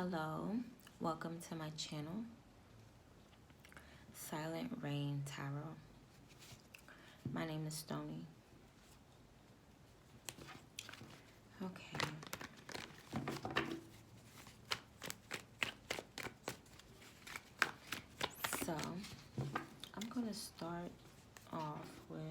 Hello, welcome to my channel, Silent Rain Tarot. My name is Stony. Okay. So, I'm going to start off with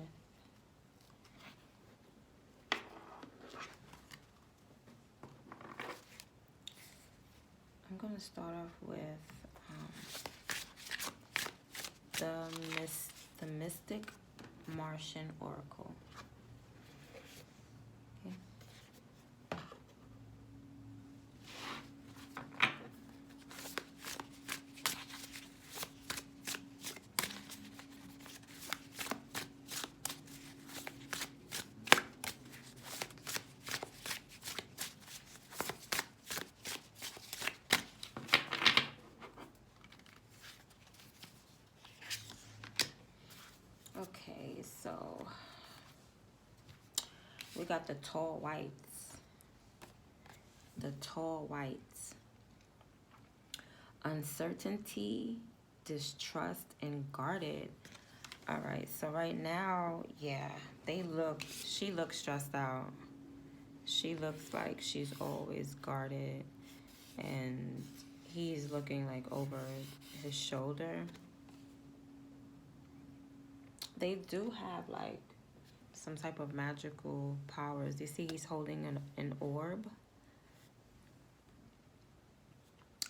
the Mystic Martian Oracle. Okay. Okay, so we got the tall whites. The tall whites. Uncertainty, distrust, and guarded. All right, so right now, yeah, she looks stressed out. She looks like she's always guarded, and he's looking like over his shoulder. They do have like some type of magical powers. You see he's holding an orb,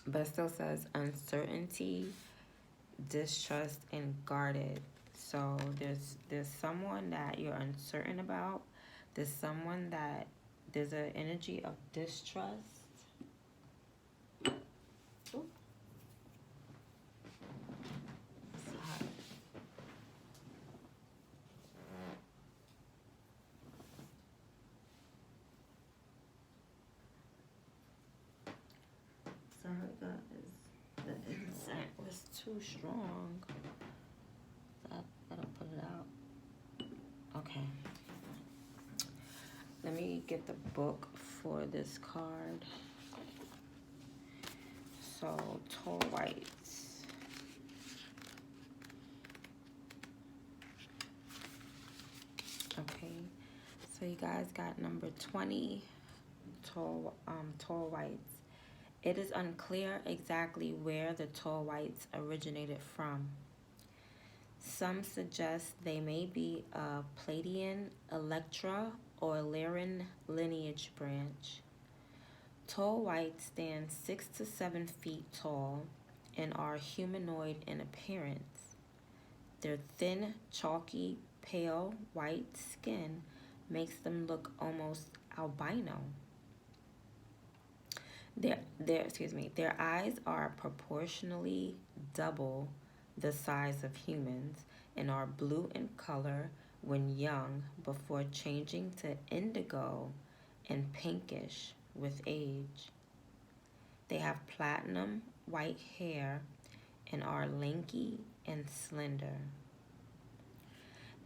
but it still says uncertainty, distrust, and guarded. So there's someone that you're uncertain about. There's an energy of distrust. Ooh. Sorry guys, the incense was too strong. So I gotta put it out. Okay. Let me get the book for this card. So, tall whites. Okay. So you guys got number 20, tall whites. It is unclear exactly where the tall whites originated from. Some suggest they may be a Pleiadian, Electra, or Lyran lineage branch. Tall whites stand 6 to 7 feet tall and are humanoid in appearance. Their thin, chalky, pale white skin makes them look almost albino. Their eyes are proportionally double the size of humans and are blue in color when young before changing to indigo and pinkish with age. They have platinum white hair and are lanky and slender.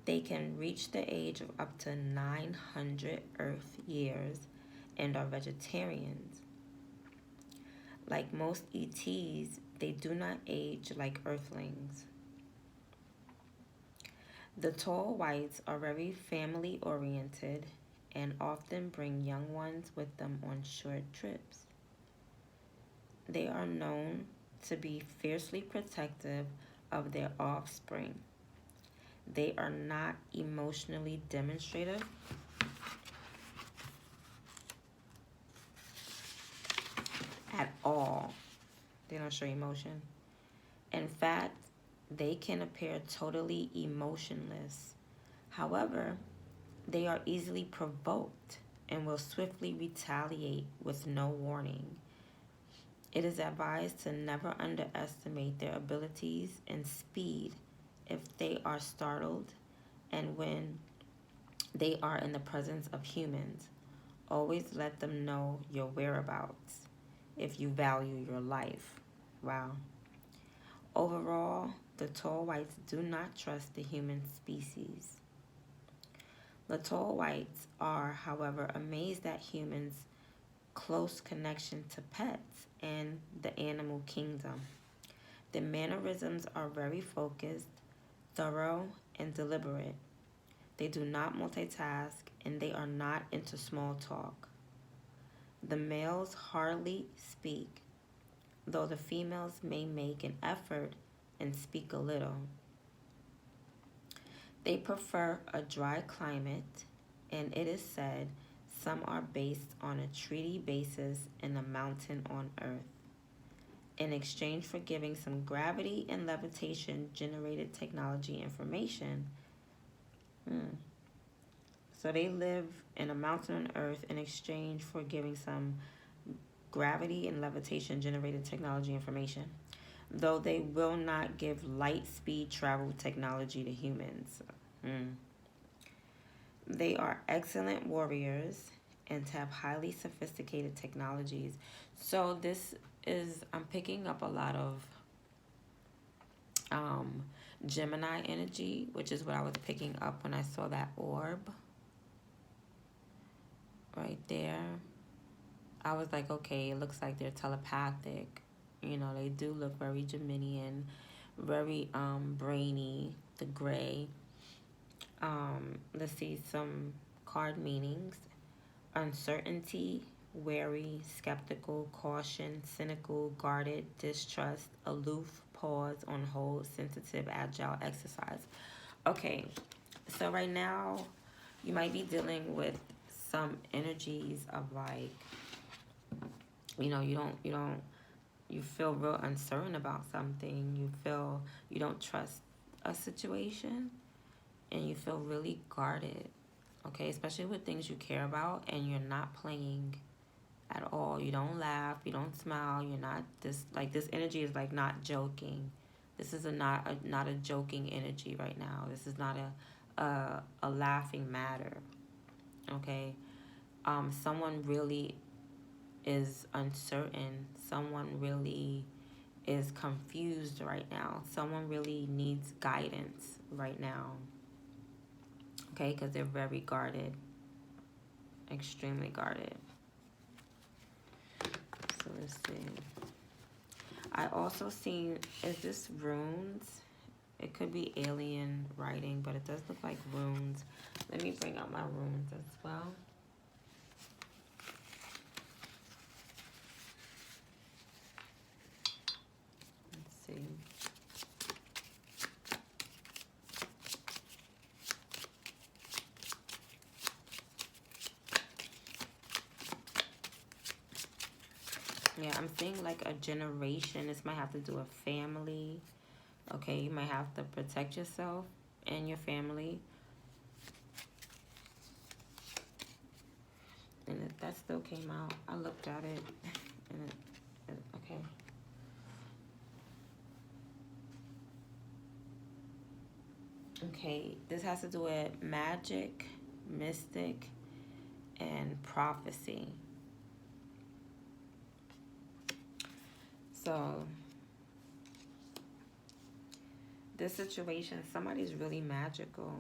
They can reach the age of up to 900 Earth years and are vegetarians. Like most ETs, they do not age like Earthlings. The tall whites are very family-oriented and often bring young ones with them on short trips. They are known to be fiercely protective of their offspring. They are not emotionally demonstrative. At all. They don't show emotion. In fact, they can appear totally emotionless. However, they are easily provoked and will swiftly retaliate with no warning. It is advised to never underestimate their abilities and speed if they are startled and when they are in the presence of humans. Always let them know your whereabouts if you value your life. Wow. Overall, the tall whites do not trust the human species. The tall whites are, however, amazed that humans close connection to pets and the animal kingdom. Their mannerisms are very focused, thorough, and deliberate. They do not multitask and they are not into small talk. The males hardly speak, though the females may make an effort and speak a little. They prefer a dry climate, and it is said some are based on a treaty basis and a mountain on Earth. In exchange for giving some gravity and levitation generated technology information. So they live in a mountain on Earth in exchange for giving some gravity and levitation generated technology information, though they will not give light speed travel technology to humans. They are excellent warriors and have highly sophisticated technologies. So this is, I'm picking up a lot of Gemini energy, which is what I was picking up when I saw that orb right there. I was like, okay, it looks like they're telepathic. You know, they do look very Geminian, very brainy, the gray. Let's see some card meanings. Uncertainty, wary, skeptical, caution, cynical, guarded, distrust, aloof, pause, on hold, sensitive, agile, exercise. Okay, so right now you might be dealing with some energies of like, you know, you feel real uncertain about something. You feel you don't trust a situation and you feel really guarded. Okay, especially with things you care about and you're not playing at all. You don't laugh, you don't smile, you're not this energy is like not joking. This is not a joking energy right now. This is not a laughing matter. Okay? Someone really is uncertain. Someone really is confused right now. Someone really needs guidance right now. Okay, because they're very guarded, extremely guarded. So let's see. I also seen, is this runes? It could be alien writing, but it does look like runes. Let me bring out my runes as well. Let's see. Yeah, I'm seeing like a generation. This might have to do with family. Okay, you might have to protect yourself and your family. And that still came out. I looked at it. And okay. Okay, this has to do with magic, mystic, and prophecy. So this situation, somebody's really magical.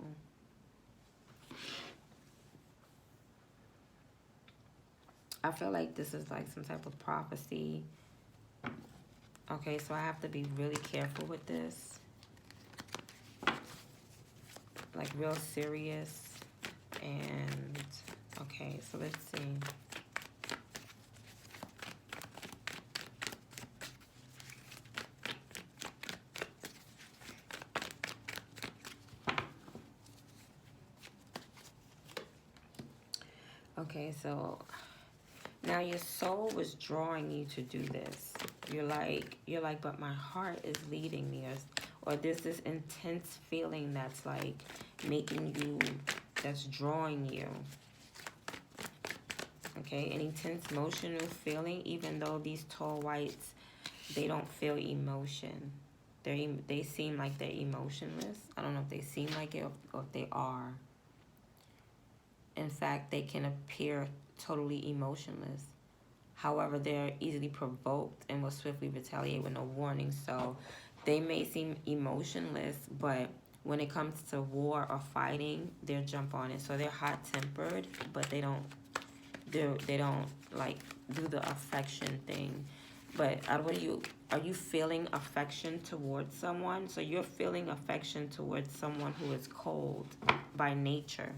I feel like this is like some type of prophecy. Okay, so I have to be really careful with this. Like real serious. And okay, so let's see. Okay, so now your soul was drawing you to do this. You're like, but my heart is leading me, or there's this intense feeling that's like making you, that's drawing you. Okay, an intense emotional feeling, even though these tall whites, they don't feel emotion. They seem like they're emotionless. I don't know if they seem like it or if they are. In fact, they can appear totally emotionless. However, they're easily provoked and will swiftly retaliate with no warning. So they may seem emotionless, but when it comes to war or fighting, they'll jump on it. So they're hot-tempered, but they don't they don't like do the affection thing. But are you feeling affection towards someone? So you're feeling affection towards someone who is cold by nature.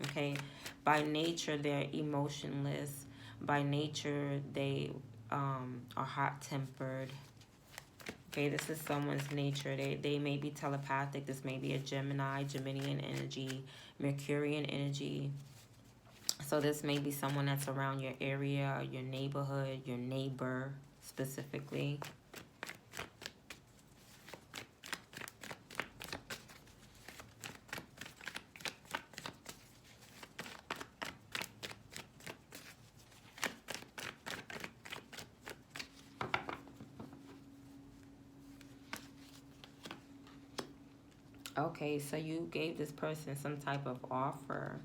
Okay, by nature they're emotionless. By nature they are hot tempered. Okay, this is someone's nature. They may be telepathic. This may be a Geminian energy, Mercurian energy. So this may be someone that's around your area, your neighborhood, your neighbor specifically. Okay, so you gave this person some type of offer.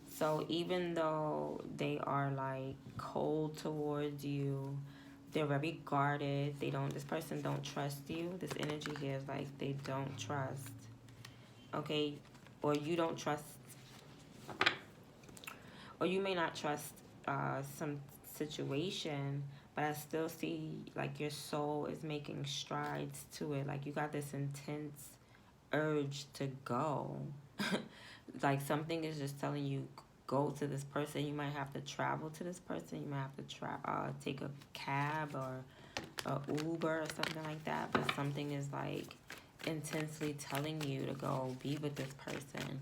So even though they are like cold towards you, they're very guarded. This person don't trust you. This energy here is like they don't trust. Okay, or you don't trust, or you may not trust some situation, but I still see like your soul is making strides to it. Like you got this intense urge to go. Like something is just telling you go to this person. You might have to travel to this person. You might have to take a cab or a Uber or something like that. But something is like intensely telling you to go be with this person.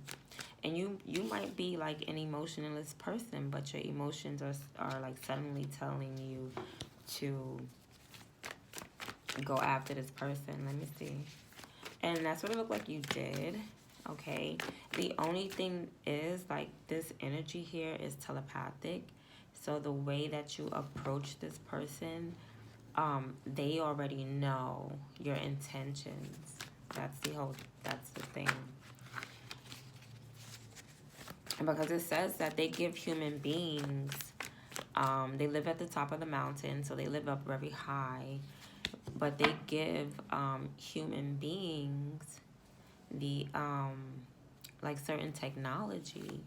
And you might be like an emotionless person, but your emotions are like suddenly telling you to go after this person. Let me see. And that's what it looked like you did. Okay. The only thing is like this energy here is telepathic. So the way that you approach this person, they already know your intentions. That's the thing. Because it says that they give human beings, they live at the top of the mountain, so they live up very high. But they give human beings the like certain technology.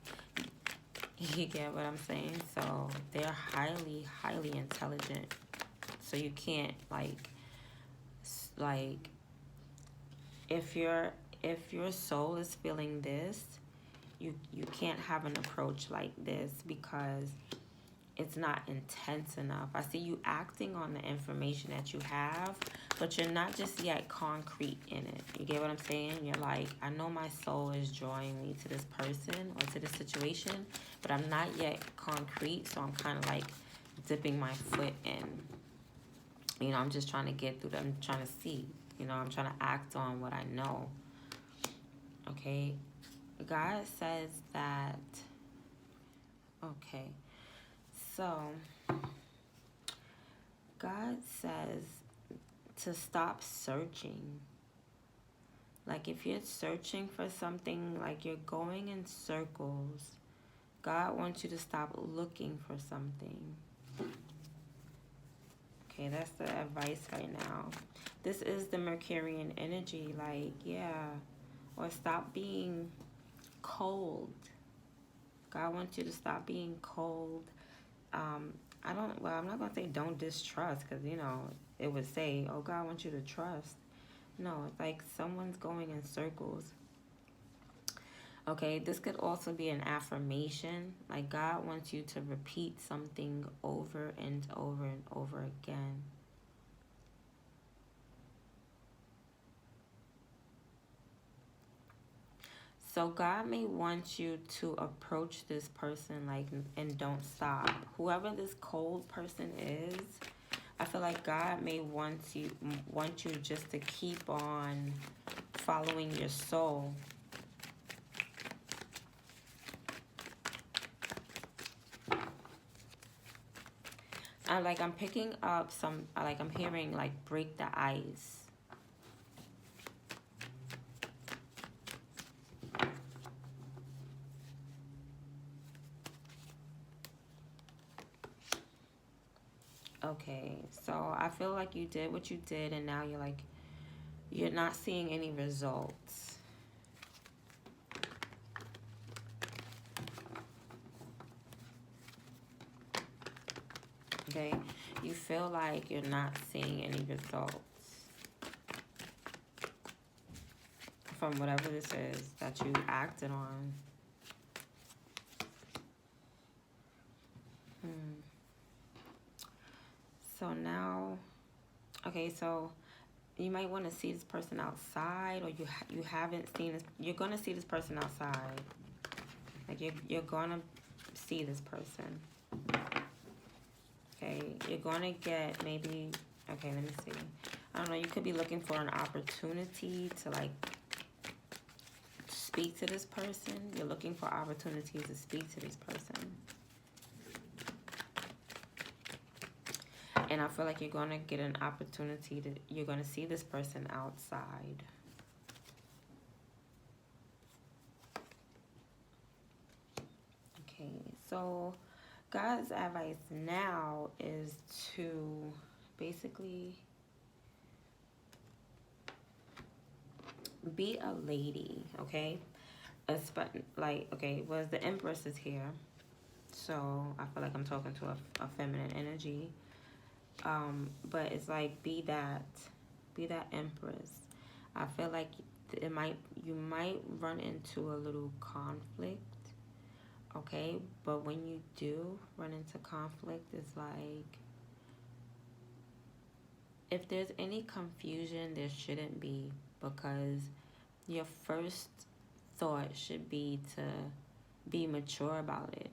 You get what I'm saying? So they're highly, highly intelligent. So you can't like if your soul is feeling this, you can't have an approach like this because it's not intense enough. I see you acting on the information that you have, but you're not just yet concrete in it. You get what I'm saying? You're like, I know my soul is drawing me to this person or to this situation, but I'm not yet concrete, so I'm kind of like dipping my foot in. You know, I'm just trying to get through I'm trying to see. You know, I'm trying to act on what I know. Okay? God says that, okay, so God says to stop searching. Like if you're searching for something, like you're going in circles, God wants you to stop looking for something. Okay, that's the advice right now. This is the Mercurian energy, like, yeah. Or stop being cold. God wants you to stop being cold. I'm not going to say don't distrust because, you know, it would say, oh, God wants you to trust. No, it's like someone's going in circles. Okay, this could also be an affirmation. Like God wants you to repeat something over and over and over again. So God may want you to approach this person like and don't stop. Whoever this cold person is, I feel like God may want you just to keep on following your soul. I'm picking up some, I'm hearing like break the ice. Okay, so I feel like you did what you did and now you're not seeing any results. Okay? You feel like you're not seeing any results from whatever this is that you acted on. So now, okay, so you might want to see this person outside, or you haven't seen this. You're gonna see this person outside. Like you're gonna see this person. Okay, you're gonna get maybe. Okay, let me see. I don't know. You could be looking for an opportunity to like speak to this person. You're looking for opportunities to speak to this person. And I feel like you're going to get an opportunity you're going to see this person outside. Okay, so God's advice now is to basically be a lady, okay? Okay, well, the Empress is here. So I feel like I'm talking to a feminine energy. But it's like be that Empress. I feel like you might run into a little conflict, okay? But when you do run into conflict, it's like if there's any confusion, there shouldn't be, because your first thought should be to be mature about it,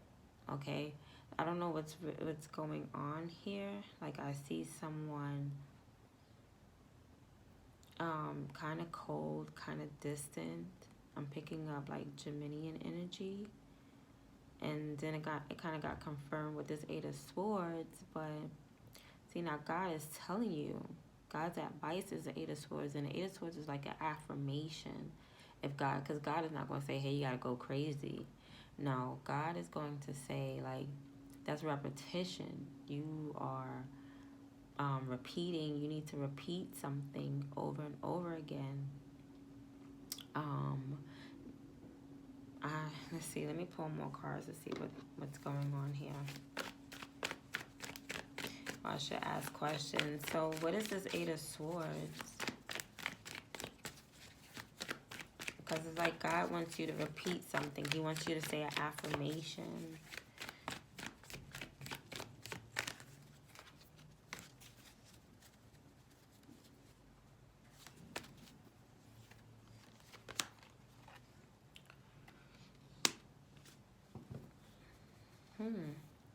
okay? I don't know what's going on here. Like I see someone kind of cold, kind of distant. I'm picking up like Geminian energy, and then it kind of got confirmed with this Eight of Swords. But see, now God is telling you, God's advice is the Eight of Swords, and the Eight of Swords is like an affirmation. Because God is not going to say, hey, you got to go crazy. No, God is going to say, like, that's repetition. You are repeating. You need to repeat something over and over again. Let's see. Let me pull more cards to see what's going on here. I should ask questions. So, what is this Eight of Swords? Because it's like God wants you to repeat something. He wants you to say an affirmation.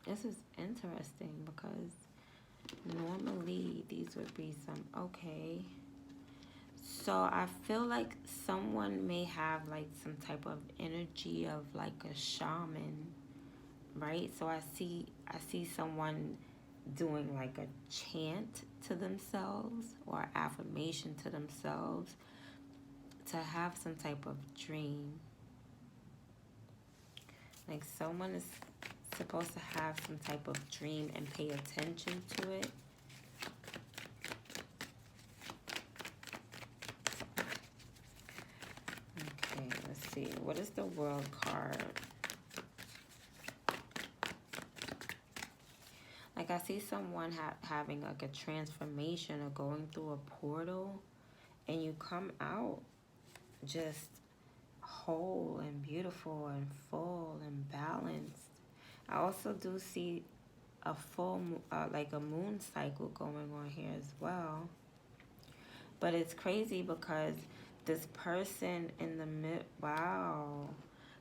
This is interesting because normally these would be some, okay. So I feel like someone may have like some type of energy of like a shaman, right? So I see someone doing like a chant to themselves or affirmation to themselves to have some type of dream. Like someone is supposed to have some type of dream and pay attention to it. Okay, let's see. What is the World card? Like I see someone having like a transformation or going through a portal, and you come out just whole and beautiful and full and balanced. I also do see a full, like a moon cycle going on here as well. But it's crazy because this person in the mid, wow.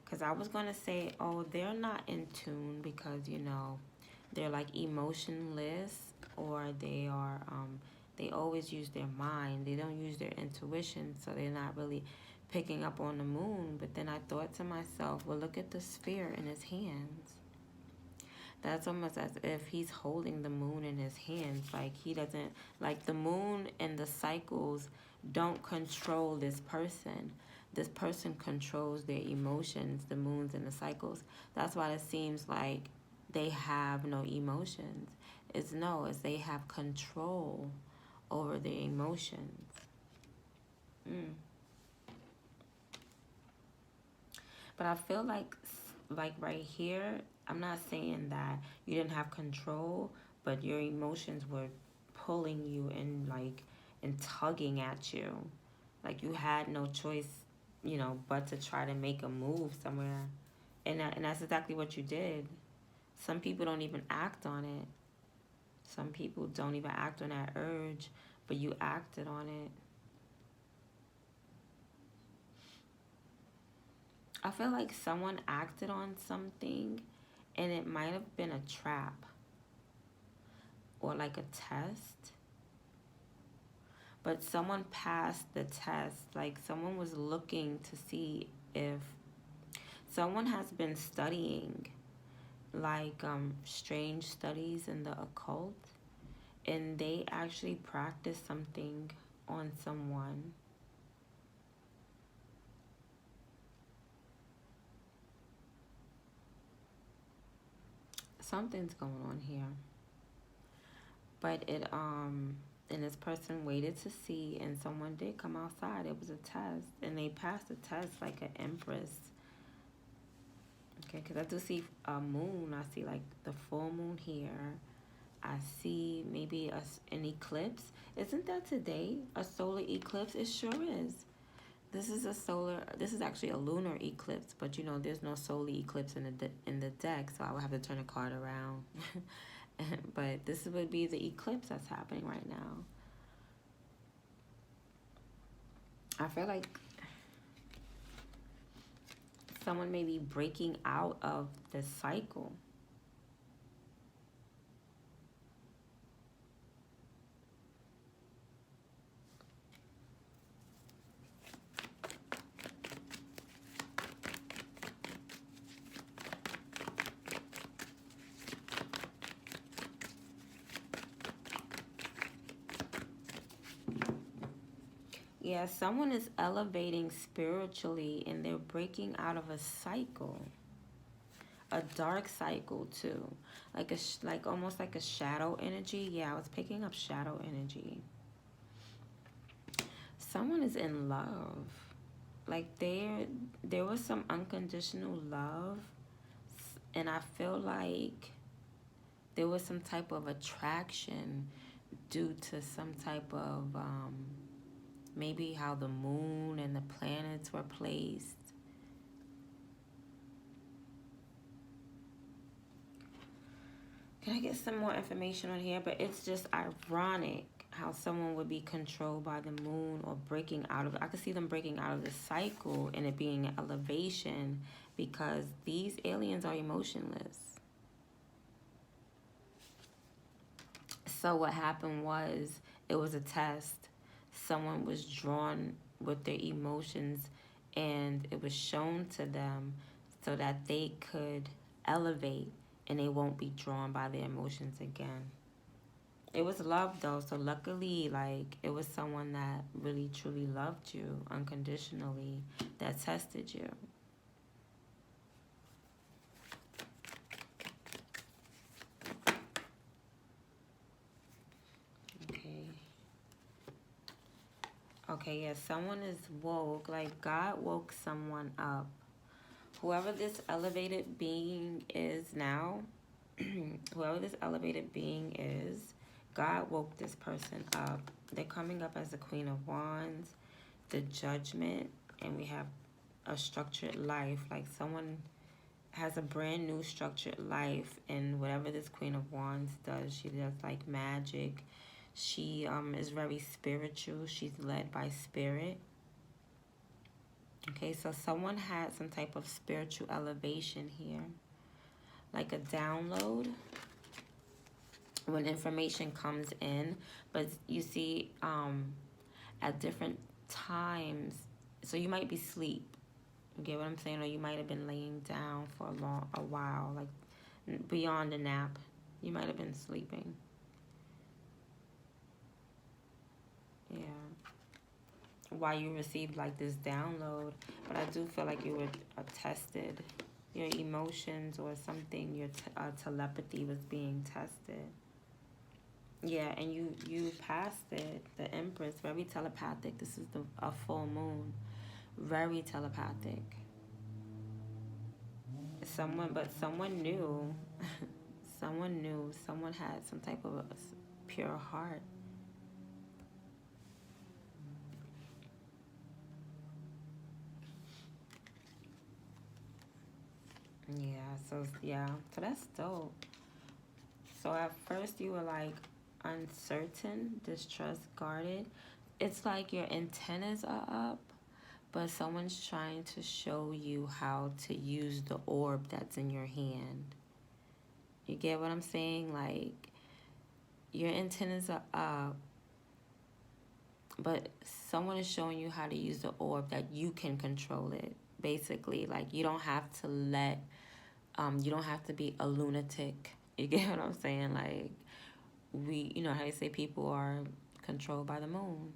Because I was going to say, oh, they're not in tune because, you know, they're like emotionless, or they are, they always use their mind. They don't use their intuition, so they're not really picking up on the moon. But then I thought to myself, well, look at the sphere in his hands. That's almost as if he's holding the moon in his hands. Like he doesn't, like the moon and the cycles don't control this person. This person controls their emotions, the moons and the cycles. That's why it seems like they have no emotions. It's they have control over their emotions. But I feel like right here, I'm not saying that you didn't have control, but your emotions were pulling you and and tugging at you. Like you had no choice, but to try to make a move somewhere. And that's exactly what you did. Some people don't even act on it. Some people don't even act on that urge, but you acted on it. I feel like someone acted on something and it might have been a trap or like a test, but someone passed the test. Like someone was looking to see if someone has been studying strange studies in the occult, and they actually practiced something on someone. Something's going on here. But and this person waited to see, and someone did come outside. It was a test, and they passed the test like an empress. Okay, because I do see a moon. I see like the full moon here. I see maybe an eclipse. Isn't that today a solar eclipse? It sure is. This is actually a lunar eclipse, but there's no solar eclipse in the deck, so I would have to turn the card around. But this would be the eclipse that's happening right now. I feel like someone may be breaking out of the cycle. Yeah, someone is elevating spiritually and they're breaking out of a cycle, a dark cycle too, like almost like a shadow energy. Yeah, I was picking up shadow energy. Someone is in love, like there was some unconditional love, and I feel like there was some type of attraction due to some type of maybe how the moon and the planets were placed. Can I get some more information on here? But it's just ironic how someone would be controlled by the moon or breaking out of it. I could see them breaking out of the cycle and it being an elevation because these aliens are emotionless. So what happened was it was a test. Someone was drawn with their emotions and it was shown to them so that they could elevate and they won't be drawn by their emotions again. It was love though, so luckily it was someone that really truly loved you unconditionally that tested you. Okay. Okay, yeah, someone is woke. Like God woke someone up. Whoever this elevated being is now, whoever this elevated being is, God woke this person up. They're coming up as the Queen of Wands, the Judgment, and we have a structured life. Like someone has a brand new structured life, and whatever this Queen of Wands does, she does like magic. She is very spiritual. She's led by spirit. Okay, so someone had some type of spiritual elevation here, like a download when information comes in. But you see, at different times, so you might be asleep. You get what I'm saying? Or you might have been laying down for a while, like beyond a nap. You might have been sleeping. Yeah. While you received like this download, but I do feel like you were tested. Your emotions or something, your telepathy was being tested. Yeah, and you passed it. The Empress, very telepathic. This is a full moon, very telepathic. Someone knew. Someone knew. Someone had some type of a pure heart. Yeah, so that's dope. So at first you were like uncertain, distrust, guarded. It's like your antennas are up, but someone's trying to show you how to use the orb that's in your hand. You get what I'm saying? Like, your antennas are up, but someone is showing you how to use the orb that you can control it. Basically, like, you don't have to you don't have to be a lunatic. You get what I'm saying? Like, you know how they say people are controlled by the moon.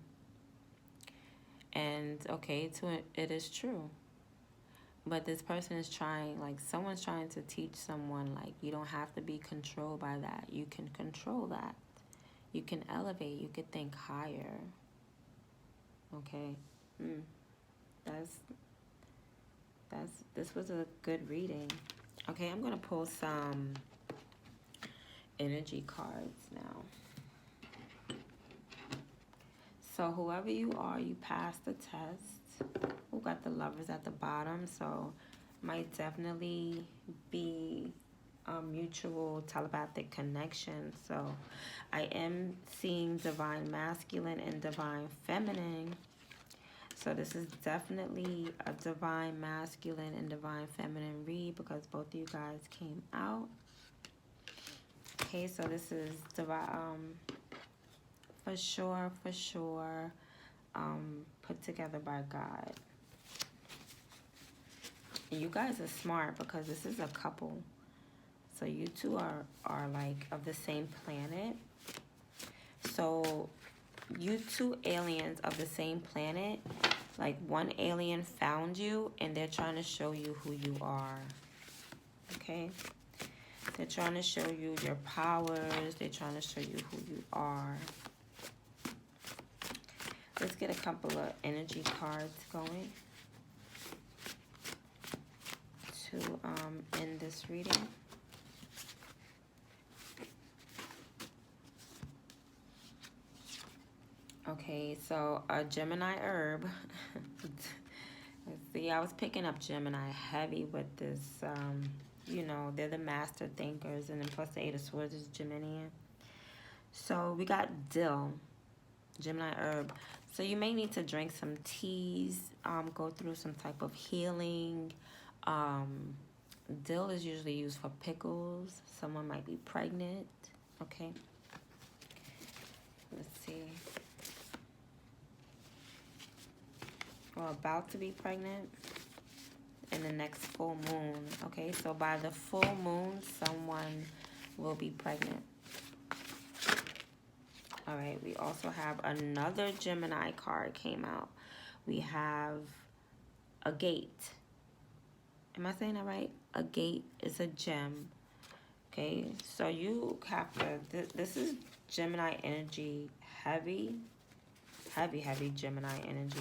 And okay, it is true. But this person is trying, like, someone's trying to teach someone, like, you don't have to be controlled by that. You can control that. You can elevate. You can think higher. Okay. Mm. This was a good reading. Okay, I'm gonna pull some energy cards now. So whoever you are, you passed the test. We got the Lovers at the bottom, so might definitely be a mutual telepathic connection. So I am seeing divine masculine and divine feminine. So this is definitely a divine masculine and divine feminine read because both of you guys came out. Okay, so this is divine, for sure, put together by God. And you guys are smart because this is a couple. So you two are like of the same planet. So you two aliens of the same planet, like one alien found you and they're trying to show you who you are. Okay? They're trying to show you your powers. They're trying to show you who you are. Let's get a couple of energy cards going to end this reading. Okay, so a Gemini herb. Let's see, I was picking up Gemini heavy with this, you know, they're the master thinkers, and then plus the Eight of Swords is Geminian. So we got dill, Gemini herb. So you may need to drink some teas, go through some type of healing. Dill is usually used for pickles. Someone might be pregnant. Okay. Let's see. Or about to be pregnant in the next full moon. Okay, so by the full moon, someone will be pregnant. All right, we also have another Gemini card came out. We have a gate. Am I saying that right? A gate is a gem. Okay, so you have to, this is Gemini energy, heavy Gemini energy.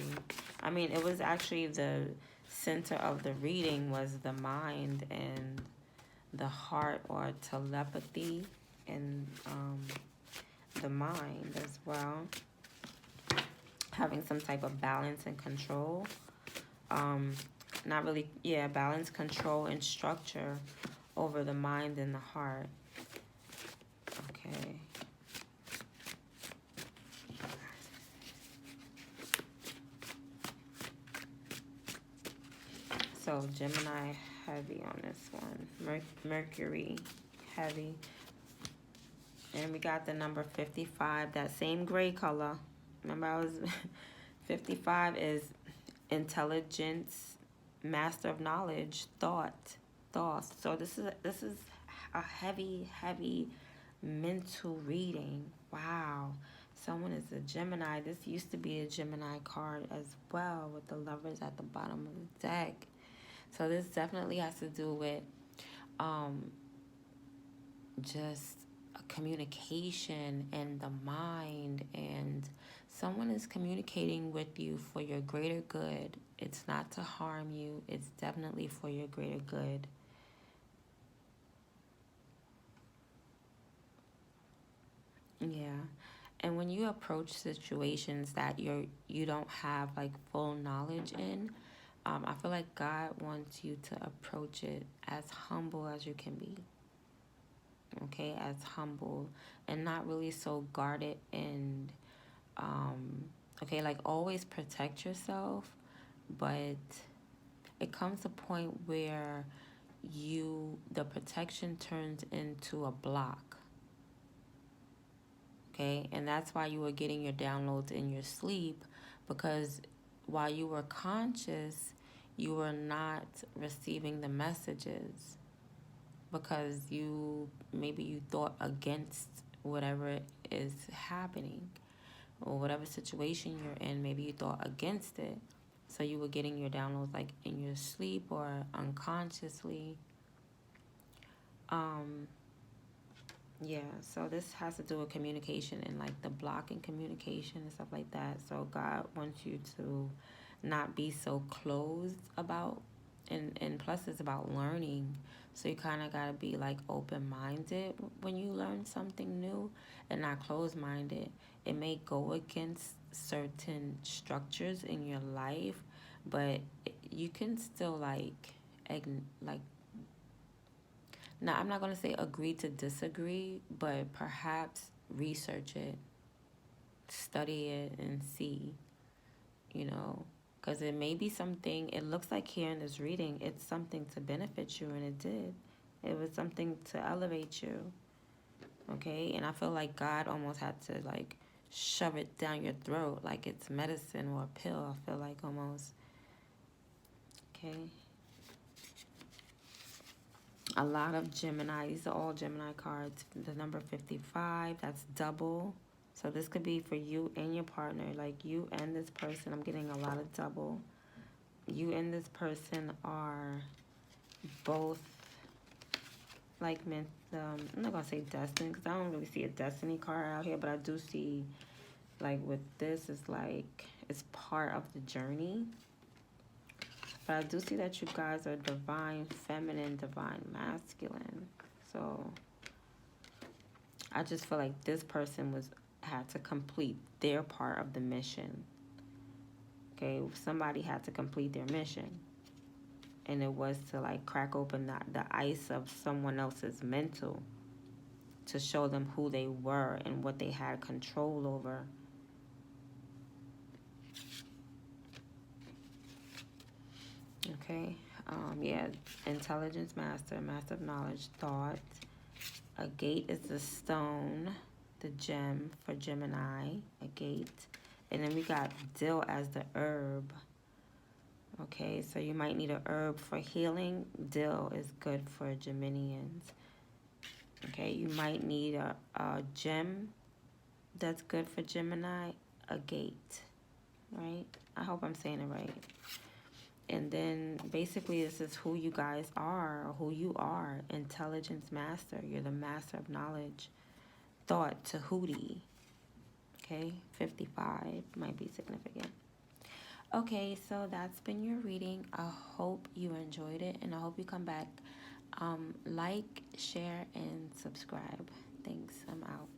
I mean, it was actually the center of the reading was the mind and the heart, or telepathy, and the mind as well. Having some type of balance and control. Not really, yeah, balance, control, and structure over the mind and the heart. Okay. So Gemini heavy on this one. Mercury heavy. And we got the number 55, that same gray color. Remember, I was 55 is intelligence, master of knowledge, thought. So this is a heavy mental reading. Wow. Someone is a Gemini. This used to be a Gemini card as well, with the Lovers at the bottom of the deck. So this definitely has to do with just communication and the mind, and someone is communicating with you for your greater good. It's not to harm you. It's definitely for your greater good. Yeah. And when you approach situations that you don't have like full knowledge in, I feel like God wants you to approach it as humble as you can be. Okay, as humble and not really so guarded and okay, like always protect yourself, but it comes a point where the protection turns into a block. Okay, and that's why you were getting your downloads in your sleep, because while you were conscious you were not receiving the messages because you thought against whatever is happening, or whatever situation you're in, maybe you thought against it. So you were getting your downloads like in your sleep or unconsciously. Um, yeah, so this has to do with communication and like the blocking communication and stuff like that. So God wants you to not be so closed about, and plus it's about learning. So you kind of got to be like open-minded when you learn something new and not closed-minded. It may go against certain structures in your life, but you can still like now, I'm not going to say agree to disagree, but perhaps research it, study it, and see, you know, because it may be something, it looks like here in this reading, it's something to benefit you, and it did. It was something to elevate you, okay? And I feel like God almost had to, like, shove it down your throat like it's medicine or a pill, I feel like almost, okay? A lot of Gemini. These are all Gemini cards. The number 55, that's double. So this could be for you and your partner. Like you and this person. I'm getting a lot of double. You and this person are both like meant. I'm not going to say destined because I don't really see a destiny card out here. But I do see like with this, it's like it's part of the journey. But I do see that you guys are divine feminine, divine masculine. So I just feel like this person had to complete their part of the mission. Okay, somebody had to complete their mission. And it was to like crack open the ice of someone else's mental to show them who they were and what they had control over. Okay, yeah, intelligence master, master of knowledge, thought. A gate is the stone, the gem for Gemini, a gate. And then we got dill as the herb. Okay, so you might need a herb for healing. Dill is good for Geminians. Okay, you might need a gem that's good for Gemini, a gate, right? I hope I'm saying it right. And then basically this is who you guys are, or who you are. Intelligence master. You're the master of knowledge. Thought, Tahuti. Okay, 55 might be significant. Okay, so that's been your reading. I hope you enjoyed it, and I hope you come back. Like, share, and subscribe. Thanks. I'm out.